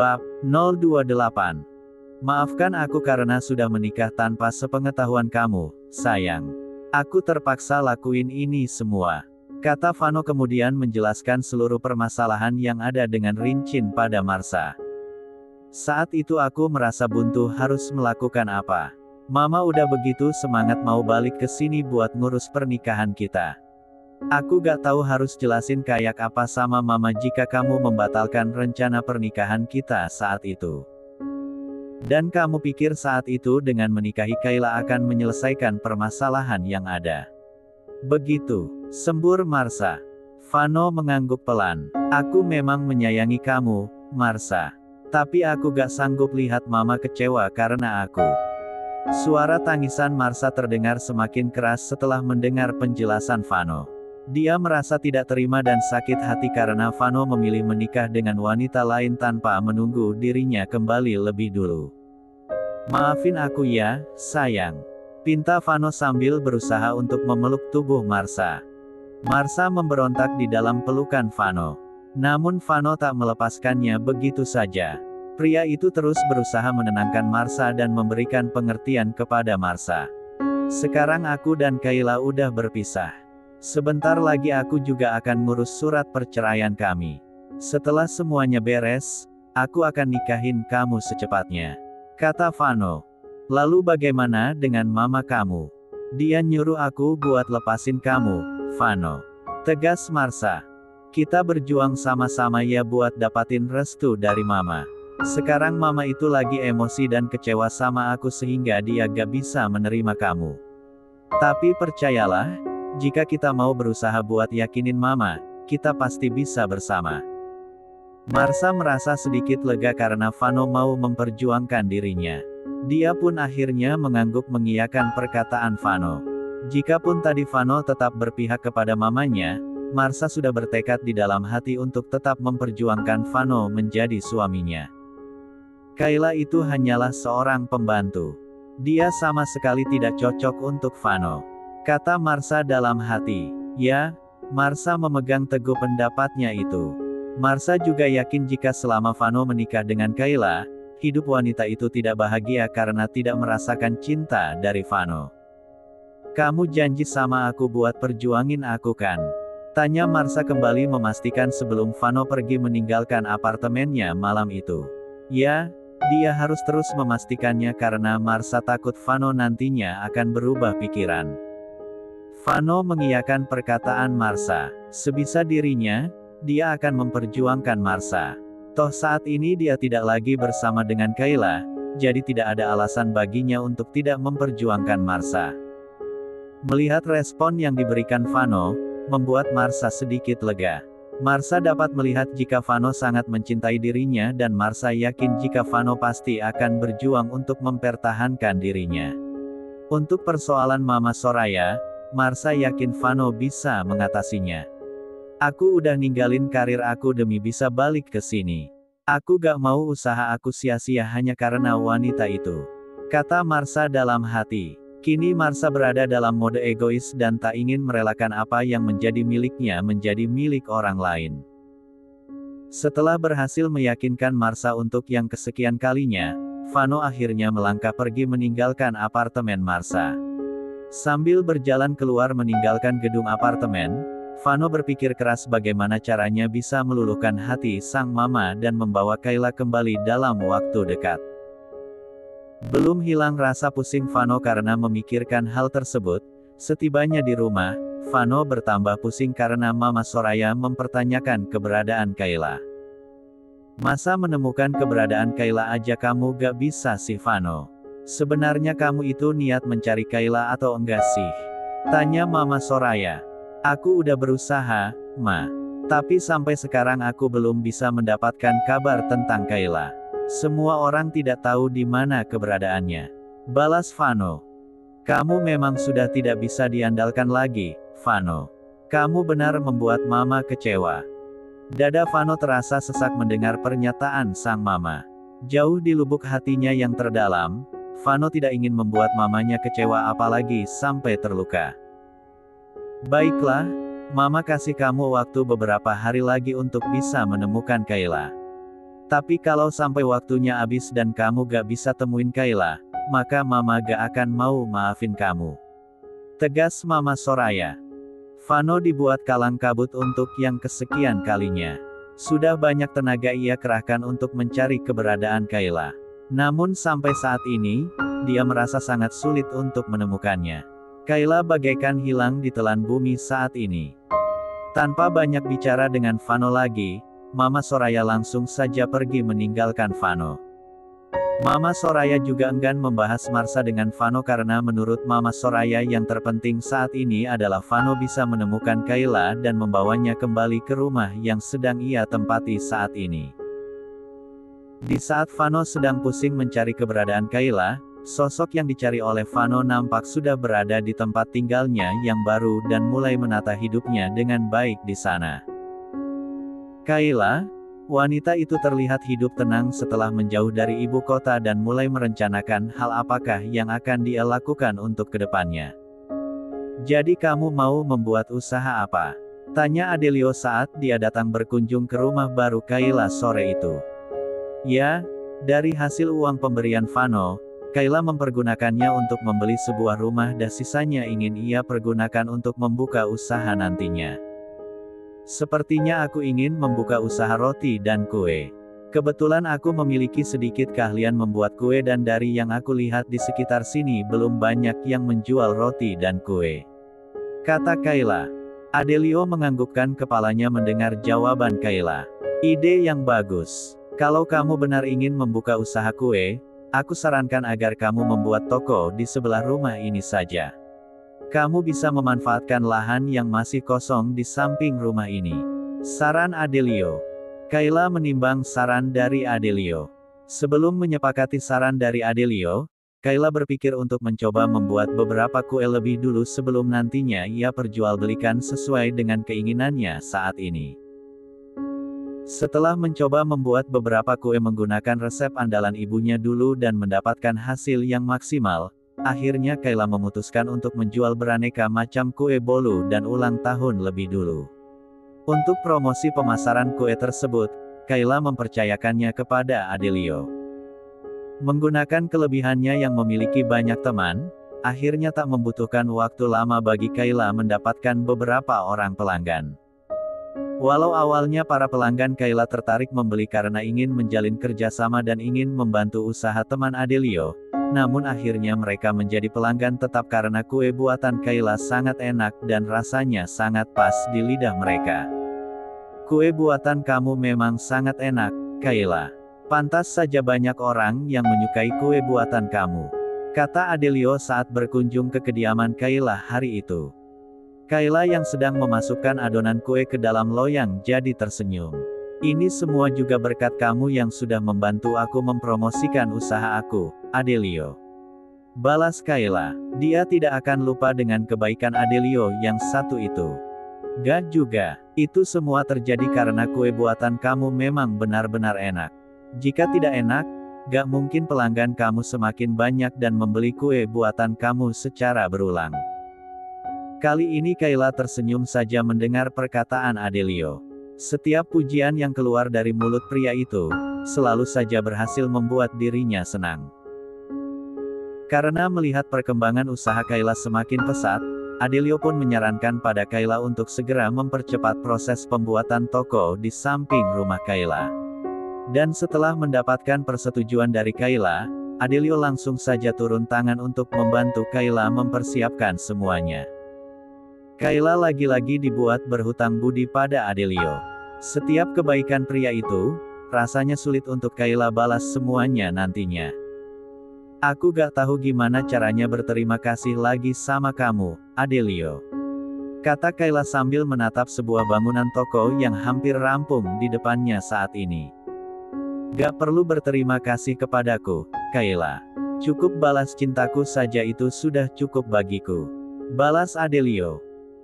Bab 028. Maafkan aku karena sudah menikah tanpa sepengetahuan kamu, sayang. Aku terpaksa lakuin ini semua. Kata Vano kemudian menjelaskan seluruh permasalahan yang ada dengan rinci pada Marsha. Saat itu aku merasa buntu harus melakukan apa. Mama udah begitu semangat mau balik ke sini buat ngurus pernikahan kita. Aku gak tahu harus jelasin kayak apa sama mama jika kamu membatalkan rencana pernikahan kita saat itu. Dan kamu pikir saat itu dengan menikahi Kayla akan menyelesaikan permasalahan yang ada. Begitu, sembur Marsha. Vano mengangguk pelan. Aku memang menyayangi kamu, Marsha. Tapi aku gak sanggup lihat mama kecewa karena aku. Suara tangisan Marsha terdengar semakin keras setelah mendengar penjelasan Vano. Dia merasa tidak terima dan sakit hati karena Vano memilih menikah dengan wanita lain tanpa menunggu dirinya kembali lebih dulu. Maafin aku ya, sayang. Pinta Vano sambil berusaha untuk memeluk tubuh Marsha. Marsha memberontak di dalam pelukan Vano. Namun Vano tak melepaskannya begitu saja. Pria itu terus berusaha menenangkan Marsha dan memberikan pengertian kepada Marsha. Sekarang aku dan Kayla udah berpisah. Sebentar lagi aku juga akan ngurus surat perceraian kami. Setelah semuanya beres, aku akan nikahin kamu secepatnya. Kata Vano. Lalu bagaimana dengan mama kamu? Dia nyuruh aku buat lepasin kamu, Vano. Tegas Marsha. Kita berjuang sama-sama ya buat dapatin restu dari mama. Sekarang mama itu lagi emosi dan kecewa sama aku sehingga dia gak bisa menerima kamu. Tapi percayalah, jika kita mau berusaha buat yakinin mama, kita pasti bisa bersama. Marsha merasa sedikit lega karena Vano mau memperjuangkan dirinya. Dia pun akhirnya mengangguk mengiyakan perkataan Vano. Jikapun tadi Vano tetap berpihak kepada mamanya, Marsha sudah bertekad di dalam hati untuk tetap memperjuangkan Vano menjadi suaminya. Kayla itu hanyalah seorang pembantu. Dia sama sekali tidak cocok untuk Vano. Kata Marsha dalam hati. Ya, Marsha memegang teguh pendapatnya itu. Marsha juga yakin jika selama Vano menikah dengan Kayla, hidup wanita itu tidak bahagia karena tidak merasakan cinta dari Vano. Kamu janji sama aku buat perjuangin aku kan? Tanya Marsha kembali memastikan sebelum Vano pergi meninggalkan apartemennya malam itu. Ya, dia harus terus memastikannya karena Marsha takut Vano nantinya akan berubah pikiran. Vano mengiyakan perkataan Marsha. Sebisa dirinya, dia akan memperjuangkan Marsha. Toh saat ini dia tidak lagi bersama dengan Kayla, jadi tidak ada alasan baginya untuk tidak memperjuangkan Marsha. Melihat respon yang diberikan Vano, membuat Marsha sedikit lega. Marsha dapat melihat jika Vano sangat mencintai dirinya dan Marsha yakin jika Vano pasti akan berjuang untuk mempertahankan dirinya. Untuk persoalan Mama Soraya, Marsha yakin Vano bisa mengatasinya. Aku udah ninggalin karir aku demi bisa balik ke sini. Aku gak mau usaha aku sia-sia hanya karena wanita itu. Kata Marsha dalam hati. Kini Marsha berada dalam mode egois dan tak ingin merelakan apa yang menjadi miliknya menjadi milik orang lain. Setelah berhasil meyakinkan Marsha untuk yang kesekian kalinya, Vano akhirnya melangkah pergi meninggalkan apartemen Marsha. Sambil berjalan keluar meninggalkan gedung apartemen, Vano berpikir keras bagaimana caranya bisa meluluhkan hati sang mama dan membawa Kayla kembali dalam waktu dekat. Belum hilang rasa pusing Vano karena memikirkan hal tersebut, setibanya di rumah, Vano bertambah pusing karena Mama Soraya mempertanyakan keberadaan Kayla. Masa menemukan keberadaan Kayla aja kamu gak bisa sih Vano? Sebenarnya kamu itu niat mencari Kayla atau enggak sih? Tanya Mama Soraya. Aku udah berusaha, Ma. Tapi sampai sekarang aku belum bisa mendapatkan kabar tentang Kayla. Semua orang tidak tahu di mana keberadaannya. Balas Vano. Kamu memang sudah tidak bisa diandalkan lagi, Vano. Kamu benar membuat Mama kecewa. Dada Vano terasa sesak mendengar pernyataan sang mama. Jauh di lubuk hatinya yang terdalam, Vano tidak ingin membuat mamanya kecewa apalagi sampai terluka. Baiklah, Mama kasih kamu waktu beberapa hari lagi untuk bisa menemukan Kayla. Tapi kalau sampai waktunya habis dan kamu gak bisa temuin Kayla, maka Mama gak akan mau maafin kamu. Tegas Mama Soraya. Vano dibuat kalang kabut untuk yang kesekian kalinya. Sudah banyak tenaga ia kerahkan untuk mencari keberadaan Kayla. Namun sampai saat ini, dia merasa sangat sulit untuk menemukannya. Kayla bagaikan hilang ditelan bumi saat ini. Tanpa banyak bicara dengan Vano lagi, Mama Soraya langsung saja pergi meninggalkan Vano. Mama Soraya juga enggan membahas Marsha dengan Vano karena menurut Mama Soraya yang terpenting saat ini adalah Vano bisa menemukan Kayla dan membawanya kembali ke rumah yang sedang ia tempati saat ini. Di saat Vano sedang pusing mencari keberadaan Kayla, sosok yang dicari oleh Vano nampak sudah berada di tempat tinggalnya yang baru dan mulai menata hidupnya dengan baik di sana. Kayla, wanita itu terlihat hidup tenang setelah menjauh dari ibu kota dan mulai merencanakan hal apakah yang akan dia lakukan untuk kedepannya. "Jadi kamu mau membuat usaha apa?" tanya Adelio saat dia datang berkunjung ke rumah baru Kayla sore itu. "Ya, dari hasil uang pemberian Vano, Kayla mempergunakannya untuk membeli sebuah rumah dan sisanya ingin ia pergunakan untuk membuka usaha nantinya. Sepertinya aku ingin membuka usaha roti dan kue. Kebetulan aku memiliki sedikit keahlian membuat kue dan dari yang aku lihat di sekitar sini belum banyak yang menjual roti dan kue," kata Kayla. Adelio menganggukkan kepalanya mendengar jawaban Kayla. "Ide yang bagus. Kalau kamu benar ingin membuka usaha kue, aku sarankan agar kamu membuat toko di sebelah rumah ini saja. Kamu bisa memanfaatkan lahan yang masih kosong di samping rumah ini," saran Adelio. Kayla menimbang saran dari Adelio. Sebelum menyepakati saran dari Adelio, Kayla berpikir untuk mencoba membuat beberapa kue lebih dulu sebelum nantinya ia perjualbelikan sesuai dengan keinginannya saat ini. Setelah mencoba membuat beberapa kue menggunakan resep andalan ibunya dulu dan mendapatkan hasil yang maksimal, akhirnya Kayla memutuskan untuk menjual beraneka macam kue bolu dan ulang tahun lebih dulu. Untuk promosi pemasaran kue tersebut, Kayla mempercayakannya kepada Adelio. Menggunakan kelebihannya yang memiliki banyak teman, akhirnya tak membutuhkan waktu lama bagi Kayla mendapatkan beberapa orang pelanggan. Walau awalnya para pelanggan Kayla tertarik membeli karena ingin menjalin kerjasama dan ingin membantu usaha teman Adelio, namun akhirnya mereka menjadi pelanggan tetap karena kue buatan Kayla sangat enak dan rasanya sangat pas di lidah mereka. "Kue buatan kamu memang sangat enak, Kayla. Pantas saja banyak orang yang menyukai kue buatan kamu," kata Adelio saat berkunjung ke kediaman Kayla hari itu. Kayla yang sedang memasukkan adonan kue ke dalam loyang jadi tersenyum. "Ini semua juga berkat kamu yang sudah membantu aku mempromosikan usaha aku, Adelio," balas Kayla. Dia tidak akan lupa dengan kebaikan Adelio yang satu itu. "Gak juga. Itu semua terjadi karena kue buatan kamu memang benar-benar enak. Jika tidak enak, gak mungkin pelanggan kamu semakin banyak dan membeli kue buatan kamu secara berulang." Kali ini Kayla tersenyum saja mendengar perkataan Adelio. Setiap pujian yang keluar dari mulut pria itu, selalu saja berhasil membuat dirinya senang. Karena melihat perkembangan usaha Kayla semakin pesat, Adelio pun menyarankan pada Kayla untuk segera mempercepat proses pembuatan toko di samping rumah Kayla. Dan setelah mendapatkan persetujuan dari Kayla, Adelio langsung saja turun tangan untuk membantu Kayla mempersiapkan semuanya. Kayla lagi-lagi dibuat berhutang budi pada Adelio. Setiap kebaikan pria itu, rasanya sulit untuk Kayla balas semuanya nantinya. "Aku gak tahu gimana caranya berterima kasih lagi sama kamu, Adelio," kata Kayla sambil menatap sebuah bangunan toko yang hampir rampung di depannya saat ini. "Gak perlu berterima kasih kepadaku, Kayla. Cukup balas cintaku saja itu sudah cukup bagiku," balas Adelio.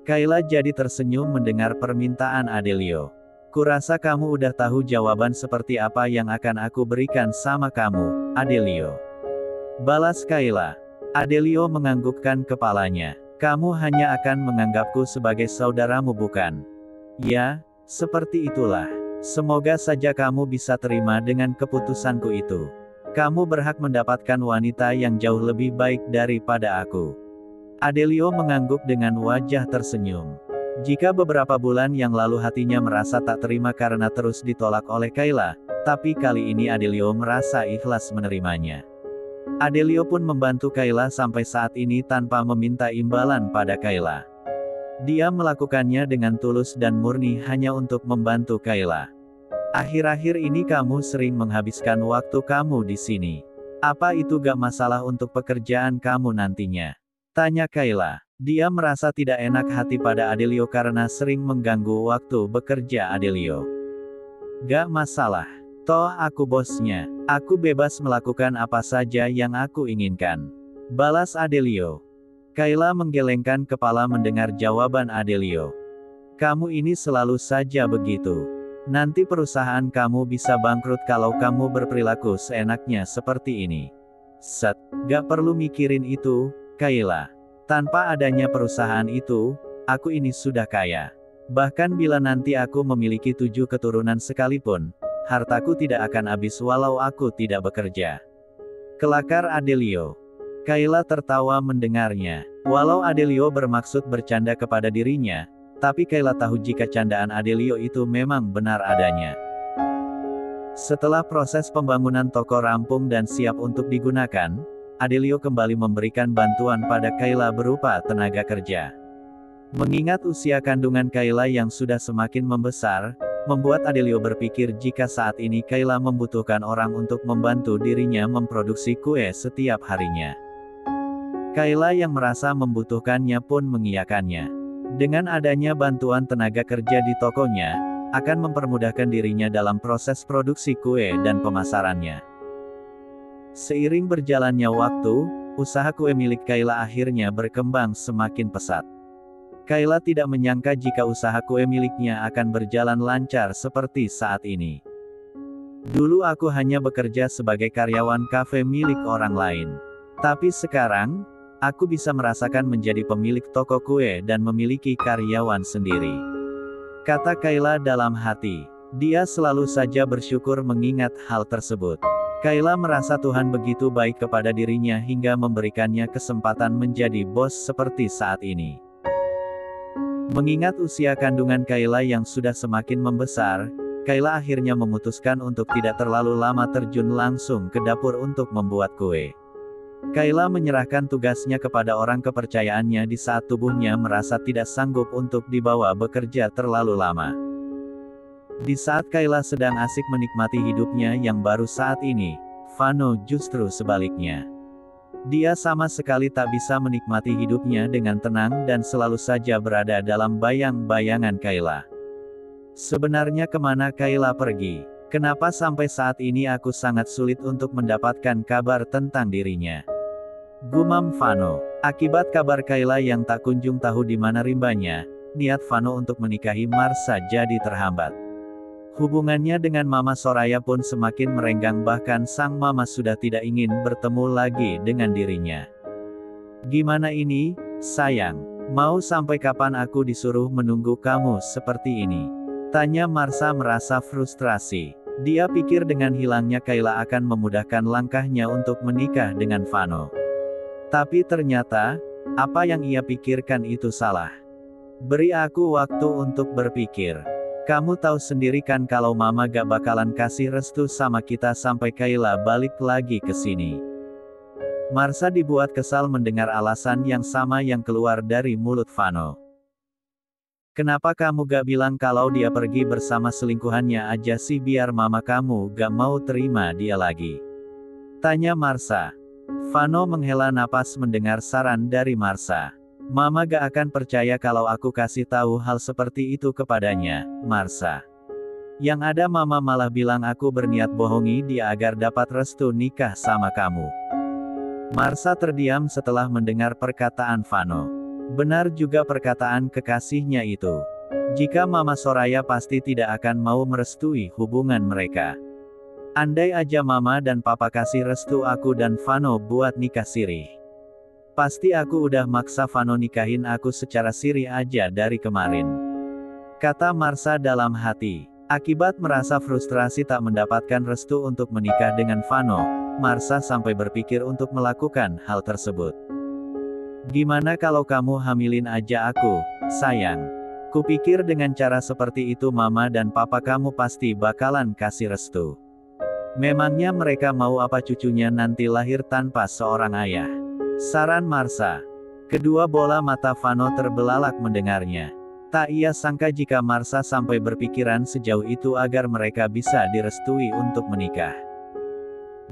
Kayla jadi tersenyum mendengar permintaan Adelio. "Kurasa kamu udah tahu jawaban seperti apa yang akan aku berikan sama kamu, Adelio," balas Kayla. Adelio menganggukkan kepalanya. "Kamu hanya akan menganggapku sebagai saudaramu bukan?" "Ya, seperti itulah. Semoga saja kamu bisa terima dengan keputusanku itu. Kamu berhak mendapatkan wanita yang jauh lebih baik daripada aku. Adelio mengangguk dengan wajah tersenyum. Jika beberapa bulan yang lalu hatinya merasa tak terima karena terus ditolak oleh Kayla, tapi kali ini Adelio merasa ikhlas menerimanya. Adelio pun membantu Kayla sampai saat ini tanpa meminta imbalan pada Kayla. Dia melakukannya dengan tulus dan murni hanya untuk membantu Kayla. Akhir-akhir ini kamu sering menghabiskan waktu kamu di sini. Apa itu gak masalah untuk pekerjaan kamu nantinya? Tanya Kayla. Dia merasa tidak enak hati pada Adelio karena sering mengganggu waktu bekerja Adelio. Gak masalah. Toh aku bosnya. Aku bebas melakukan apa saja yang aku inginkan. Balas Adelio. Kayla menggelengkan kepala mendengar jawaban Adelio. Kamu ini selalu saja begitu. Nanti perusahaan kamu bisa bangkrut kalau kamu berperilaku seenaknya seperti ini. Set, gak perlu mikirin itu, Kayla. Tanpa adanya perusahaan itu, aku ini sudah kaya. Bahkan bila nanti aku memiliki 7 keturunan sekalipun, hartaku tidak akan habis walau aku tidak bekerja. Kelakar Adelio. Kayla tertawa mendengarnya. Walau Adelio bermaksud bercanda kepada dirinya, tapi Kayla tahu jika candaan Adelio itu memang benar adanya. Setelah proses pembangunan toko rampung dan siap untuk digunakan, Adelio kembali memberikan bantuan pada Kayla berupa tenaga kerja. Mengingat usia kandungan Kayla yang sudah semakin membesar, membuat Adelio berpikir jika saat ini Kayla membutuhkan orang untuk membantu dirinya memproduksi kue setiap harinya. Kayla yang merasa membutuhkannya pun mengiyakannya. Dengan adanya bantuan tenaga kerja di tokonya, akan mempermudahkan dirinya dalam proses produksi kue dan pemasarannya. Seiring berjalannya waktu, usaha kue milik Kayla akhirnya berkembang semakin pesat. Kayla tidak menyangka jika usaha kue miliknya akan berjalan lancar seperti saat ini. Dulu aku hanya bekerja sebagai karyawan kafe milik orang lain. Tapi sekarang, aku bisa merasakan menjadi pemilik toko kue dan memiliki karyawan sendiri. Kata Kayla dalam hati. Dia selalu saja bersyukur mengingat hal tersebut. Kayla merasa Tuhan begitu baik kepada dirinya hingga memberikannya kesempatan menjadi bos seperti saat ini. Mengingat usia kandungan Kayla yang sudah semakin membesar, Kayla akhirnya memutuskan untuk tidak terlalu lama terjun langsung ke dapur untuk membuat kue. Kayla menyerahkan tugasnya kepada orang kepercayaannya di saat tubuhnya merasa tidak sanggup untuk dibawa bekerja terlalu lama. Di saat Kayla sedang asik menikmati hidupnya yang baru saat ini, Vano justru sebaliknya. Dia sama sekali tak bisa menikmati hidupnya dengan tenang dan selalu saja berada dalam bayang-bayangan Kayla. Sebenarnya kemana Kayla pergi? Kenapa sampai saat ini aku sangat sulit untuk mendapatkan kabar tentang dirinya? Gumam Vano. Akibat kabar Kayla yang tak kunjung tahu di mana rimbanya, niat Vano untuk menikahi Marsha jadi terhambat. Hubungannya dengan Mama Soraya pun semakin merenggang, bahkan sang mama sudah tidak ingin bertemu lagi dengan dirinya. Gimana ini, sayang? Mau sampai kapan aku disuruh menunggu kamu seperti ini? Tanya Marsha merasa frustrasi. Dia pikir dengan hilangnya Kayla akan memudahkan langkahnya untuk menikah dengan Vano. Tapi ternyata, apa yang ia pikirkan itu salah. Beri aku waktu untuk berpikir. Kamu tahu sendiri kan kalau mama gak bakalan kasih restu sama kita sampai Kayla balik lagi ke sini. Marsha dibuat kesal mendengar alasan yang sama yang keluar dari mulut Vano. Kenapa kamu gak bilang kalau dia pergi bersama selingkuhannya aja sih biar mama kamu gak mau terima dia lagi? Tanya Marsha. Vano menghela napas mendengar saran dari Marsha. Mama gak akan percaya kalau aku kasih tahu hal seperti itu kepadanya, Marsha. Yang ada mama malah bilang aku berniat bohongi dia agar dapat restu nikah sama kamu. Marsha terdiam setelah mendengar perkataan Vano. Benar juga perkataan kekasihnya itu. Jika Mama Soraya pasti tidak akan mau merestui hubungan mereka. Andai aja Mama dan Papa kasih restu aku dan Vano buat nikah siri. Pasti aku udah maksa Vano nikahin aku secara siri aja dari kemarin. Kata Marsha dalam hati. Akibat merasa frustrasi tak mendapatkan restu untuk menikah dengan Vano, Marsha sampai berpikir untuk melakukan hal tersebut. Gimana kalau kamu hamilin aja aku, sayang? Kupikir dengan cara seperti itu mama dan papa kamu pasti bakalan kasih restu. Memangnya mereka mau apa cucunya nanti lahir tanpa seorang ayah? Saran Marsha. Kedua bola mata Vano terbelalak mendengarnya. Tak ia sangka jika Marsha sampai berpikiran sejauh itu agar mereka bisa direstui untuk menikah.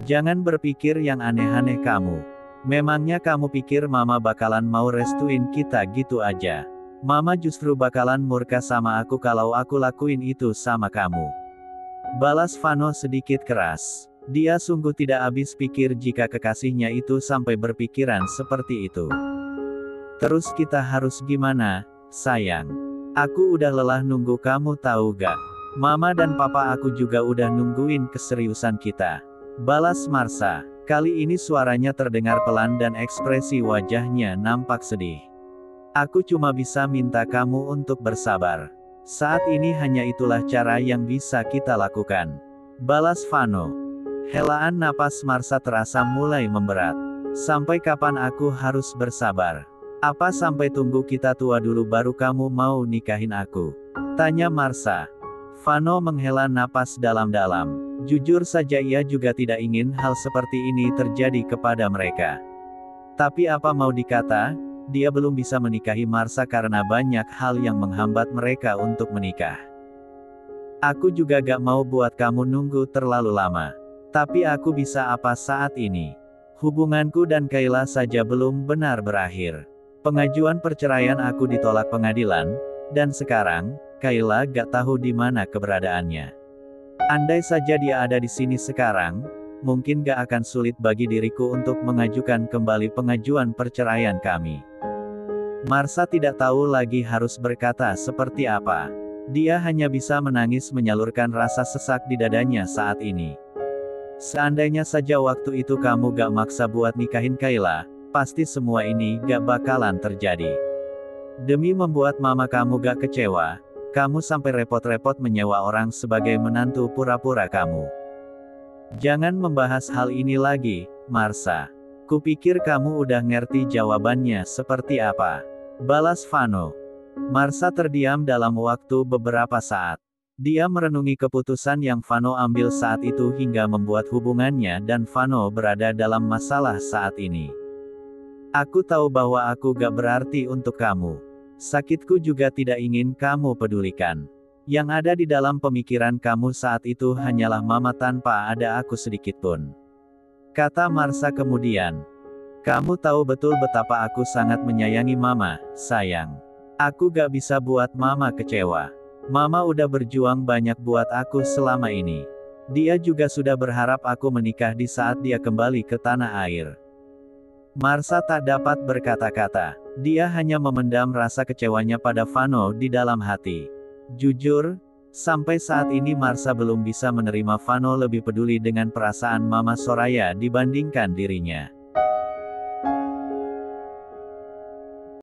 Jangan berpikir yang aneh-aneh kamu. Memangnya kamu pikir mama bakalan mau restuin kita gitu aja? Mama justru bakalan murka sama aku kalau aku lakuin itu sama kamu. Balas Vano sedikit keras. Dia sungguh tidak habis pikir jika kekasihnya itu sampai berpikiran seperti itu. Terus kita harus gimana, sayang? Aku udah lelah nunggu kamu tahu gak? Mama dan papa aku juga udah nungguin keseriusan kita. Balas Marsha. Kali ini suaranya terdengar pelan dan ekspresi wajahnya nampak sedih. Aku cuma bisa minta kamu untuk bersabar. Saat ini hanya itulah cara yang bisa kita lakukan. Balas Vano. Helaan napas Marsha terasa mulai memberat. Sampai kapan aku harus bersabar? Apa sampai tunggu kita tua dulu baru kamu mau nikahin aku? Tanya Marsha. Vano menghela napas dalam-dalam. Jujur saja ia juga tidak ingin hal seperti ini terjadi kepada mereka. Tapi apa mau dikata, dia belum bisa menikahi Marsha karena banyak hal yang menghambat mereka untuk menikah. Aku juga gak mau buat kamu nunggu terlalu lama. Tapi aku bisa apa saat ini? Hubunganku dan Kayla saja belum benar berakhir. Pengajuan perceraian aku ditolak pengadilan, dan sekarang, Kayla gak tahu di mana keberadaannya. Andai saja dia ada di sini sekarang, mungkin gak akan sulit bagi diriku untuk mengajukan kembali pengajuan perceraian kami. Marsha tidak tahu lagi harus berkata seperti apa. Dia hanya bisa menangis menyalurkan rasa sesak di dadanya saat ini. Seandainya saja waktu itu kamu gak maksa buat nikahin Kayla, pasti semua ini gak bakalan terjadi. Demi membuat mama kamu gak kecewa, kamu sampai repot-repot menyewa orang sebagai menantu pura-pura kamu. Jangan membahas hal ini lagi, Marsha. Kupikir kamu udah ngerti jawabannya seperti apa. Balas Vano. Marsha terdiam dalam waktu beberapa saat. Dia merenungi keputusan yang Vano ambil saat itu hingga membuat hubungannya dan Vano berada dalam masalah saat ini. Aku tahu bahwa aku gak berarti untuk kamu. Sakitku juga tidak ingin kamu pedulikan. Yang ada di dalam pemikiran kamu saat itu hanyalah mama tanpa ada aku sedikitpun. Kata Marsha kemudian. Kamu tahu betul betapa aku sangat menyayangi mama, sayang. Aku gak bisa buat mama kecewa. Mama udah berjuang banyak buat aku selama ini. Dia juga sudah berharap aku menikah di saat dia kembali ke tanah air. Marsha tak dapat berkata-kata. Dia hanya memendam rasa kecewanya pada Vano di dalam hati. Jujur, sampai saat ini Marsha belum bisa menerima Vano lebih peduli dengan perasaan Mama Soraya dibandingkan dirinya.